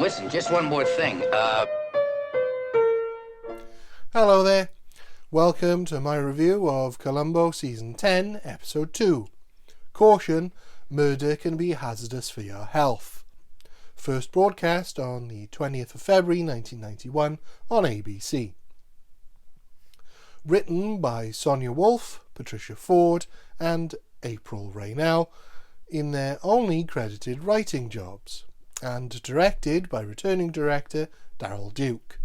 Listen, just one more thing. Hello there. Welcome to my review of Columbo Season 10, Episode 2. Caution, murder can be hazardous for your health. First broadcast on the 20th of February 1991 on ABC. Written by Sonia Wolf, Patricia Ford and April Raynell in their only credited writing jobs, and directed by returning director Daryl Duke.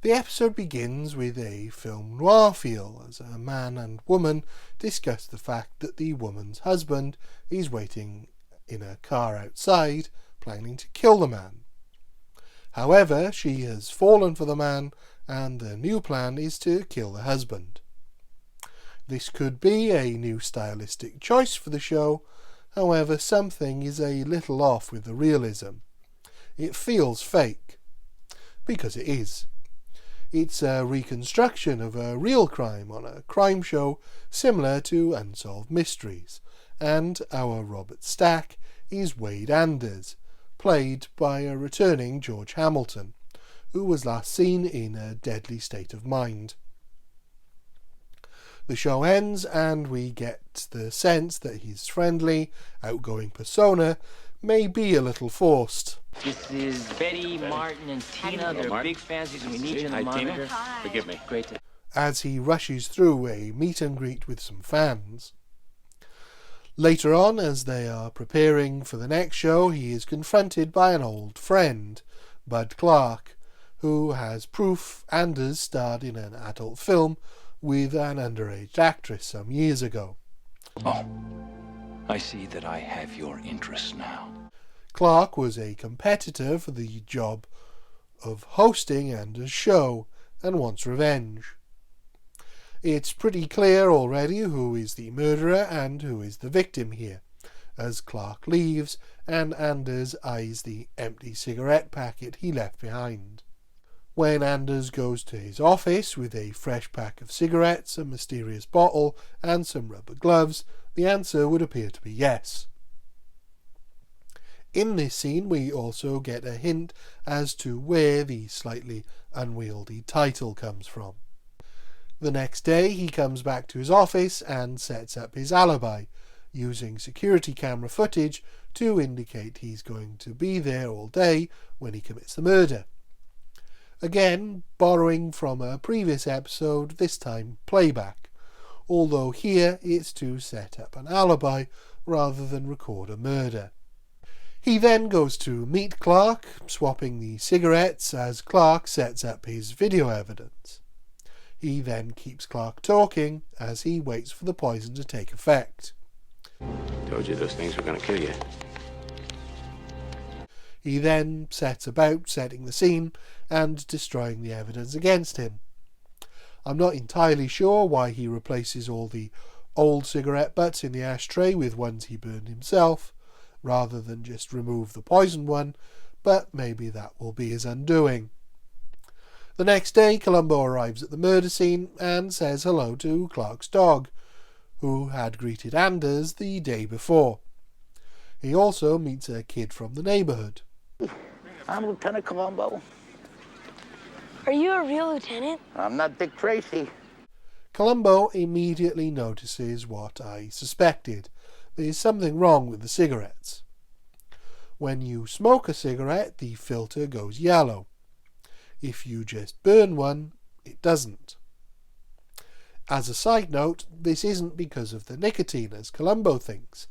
The episode begins with a film noir feel as a man and woman discuss the fact that the woman's husband is waiting in a car outside, planning to kill the man. However, she has fallen for the man, and the new plan is to kill the husband. This could be a new stylistic choice for the show, however something is a little off with the realism. It feels fake, because it is. It's a reconstruction of a real crime on a crime show similar to Unsolved Mysteries, and our Robert Stack is Wade Anders, played by a returning George Hamilton, who was last seen in A Deadly State of Mind. The show ends and we get the sense that his friendly, outgoing persona may be a little forced. This is Betty, Martin, and Tina. They're big fans, and we need you in the monitor. Hi. Forgive me. Great to... As he rushes through a meet and greet with some fans. Later on, as they are preparing for the next show, he is confronted by an old friend, Bud Clark, who has proof Anders starred in an adult film with an underage actress some years ago. Oh, I see that I have your interest now. Clark was a competitor for the job of hosting Anders' show and wants revenge. It's pretty clear already who is the murderer and who is the victim here, as Clark leaves and Anders eyes the empty cigarette packet he left behind. When Anders goes to his office with a fresh pack of cigarettes, a mysterious bottle and some rubber gloves, the answer would appear to be yes. In this scene we also get a hint as to where the slightly unwieldy title comes from. The next day he comes back to his office and sets up his alibi, using security camera footage to indicate he's going to be there all day when he commits the murder. Again, borrowing from a previous episode, this time playback, although here it's to set up an alibi rather than record a murder. He then goes to meet Clark, swapping the cigarettes as Clark sets up his video evidence. He then keeps Clark talking as he waits for the poison to take effect. Told you those things were gonna kill you. He then sets about setting the scene and destroying the evidence against him. I'm not entirely sure why he replaces all the old cigarette butts in the ashtray with ones he burned himself, rather than just remove the poisoned one, but maybe that will be his undoing. The next day, Columbo arrives at the murder scene and says hello to Clark's dog, who had greeted Anders the day before. He also meets a kid from the neighbourhood. I'm Lieutenant Columbo. Are you a real lieutenant? I'm not Dick Tracy. Columbo immediately notices what I suspected. There's something wrong with the cigarettes. When you smoke a cigarette, the filter goes yellow. If you just burn one, it doesn't. As a side note, this isn't because of the nicotine, as Columbo thinks,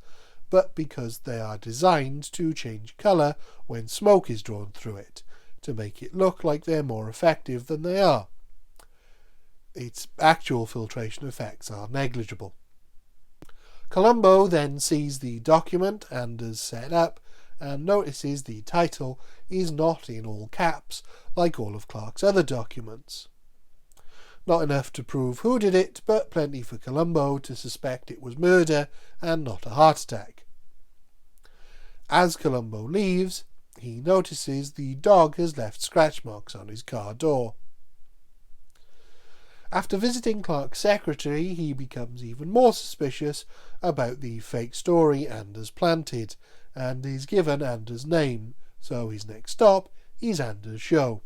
but because they are designed to change colour when smoke is drawn through it, to make it look like they're more effective than they are. Its actual filtration effects are negligible. Columbo then sees the document Anders set up and notices the title is not in all caps like all of Clark's other documents. Not enough to prove who did it, but plenty for Columbo to suspect it was murder and not a heart attack. As Columbo leaves, he notices the dog has left scratch marks on his car door. After visiting Clark's secretary, he becomes even more suspicious about the fake story Anders planted, and is given Anders' name, so his next stop is Anders' show.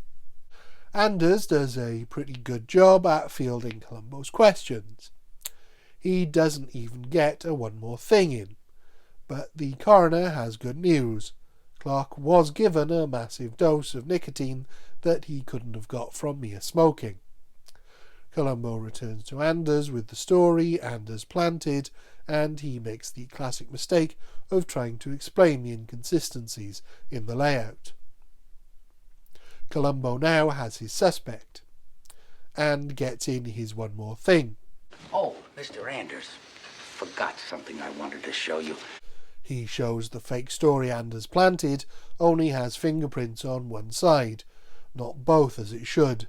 Anders does a pretty good job at fielding Columbo's questions. He doesn't even get a one more thing in. But the coroner has good news. Clark was given a massive dose of nicotine that he couldn't have got from mere smoking. Columbo returns to Anders with the story Anders planted, and he makes the classic mistake of trying to explain the inconsistencies in the layout. Columbo now has his suspect, and gets in his one more thing. Oh, Mr. Anders, forgot something I wanted to show you. He shows the fake story Anders planted only has fingerprints on one side, not both as it should.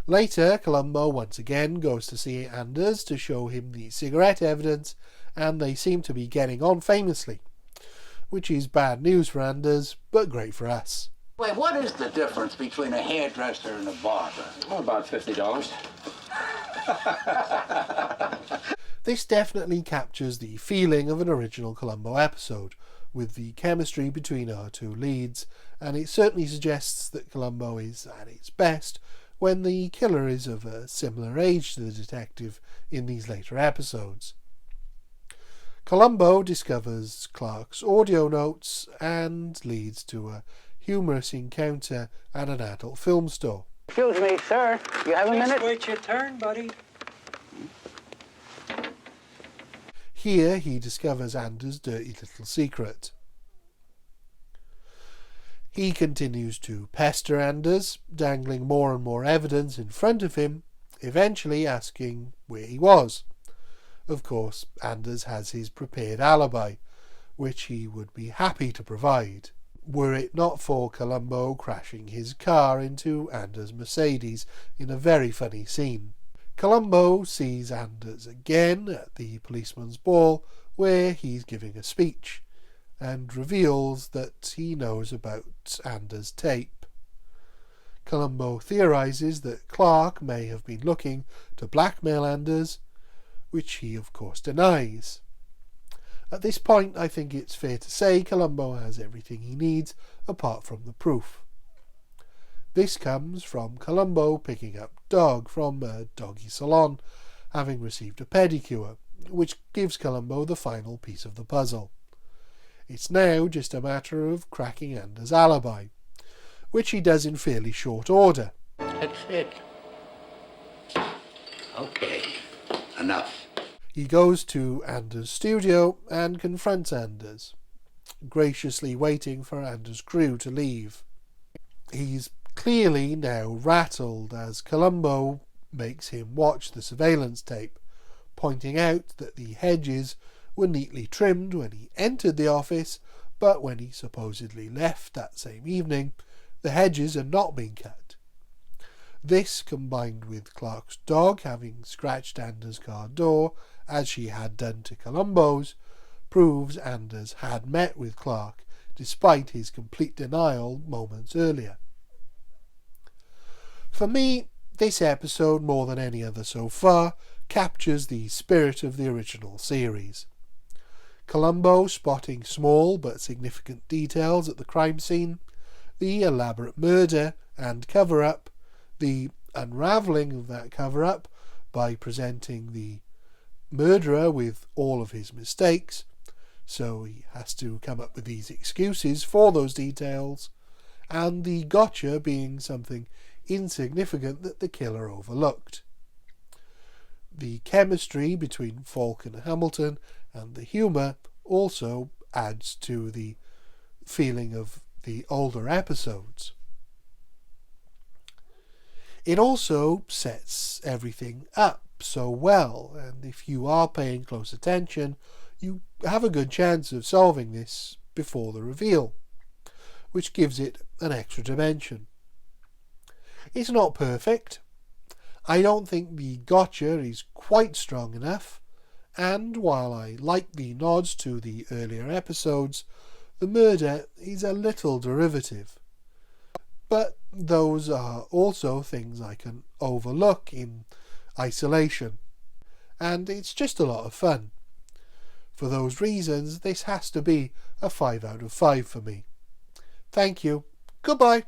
Later, Columbo once again goes to see Anders to show him the cigarette evidence, and they seem to be getting on famously, which is bad news for Anders, but great for us. Wait, what is the difference between a hairdresser and a barber? Oh, about $50. This definitely captures the feeling of an original Columbo episode, with the chemistry between our two leads, and it certainly suggests that Columbo is at its best when the killer is of a similar age to the detective in these later episodes. Columbo discovers Clark's audio notes and leads to a humorous encounter at an adult film store. Excuse me, sir. You have a minute? wait your turn, buddy. Here he discovers Anders' dirty little secret. He continues to pester Anders, dangling more and more evidence in front of him, eventually asking where he was. Of course, Anders has his prepared alibi, which he would be happy to provide, were it not for Columbo crashing his car into Anders' Mercedes in a very funny scene. Columbo sees Anders again at the policeman's ball, where he's giving a speech, and reveals that he knows about Anders' tape. Columbo theorizes that Clark may have been looking to blackmail Anders, which he of course denies. At this point, I think it's fair to say Columbo has everything he needs apart from the proof. This comes from Columbo picking up Dog from a doggy salon, having received a pedicure, which gives Columbo the final piece of the puzzle. It's now just a matter of cracking Anders' alibi, which he does in fairly short order. That's it. Okay, enough. He goes to Anders' studio and confronts Anders, graciously waiting for Anders' crew to leave. He's clearly now rattled as Columbo makes him watch the surveillance tape, pointing out that the hedges were neatly trimmed when he entered the office, but when he supposedly left that same evening, the hedges had not been cut. This, combined with Clark's dog having scratched Anders' car door, as she had done to Columbo's, proves Anders had met with Clark, despite his complete denial moments earlier. For me, this episode, more than any other so far, captures the spirit of the original series. Columbo spotting small but significant details at the crime scene, the elaborate murder and cover-up, the unravelling of that cover-up by presenting the murderer with all of his mistakes, so he has to come up with these excuses for those details, and the gotcha being something insignificant that the killer overlooked. The chemistry between Falk and Hamilton and the humour also adds to the feeling of the older episodes. It also sets everything up so well, and if you are paying close attention, you have a good chance of solving this before the reveal, which gives it an extra dimension. It's not perfect. I don't think the gotcha is quite strong enough, and while I like the nods to the earlier episodes, the murder is a little derivative. But those are also things I can overlook in isolation, and it's just a lot of fun. For those reasons, this has to be a 5 out of 5 for me. Thank you. Goodbye.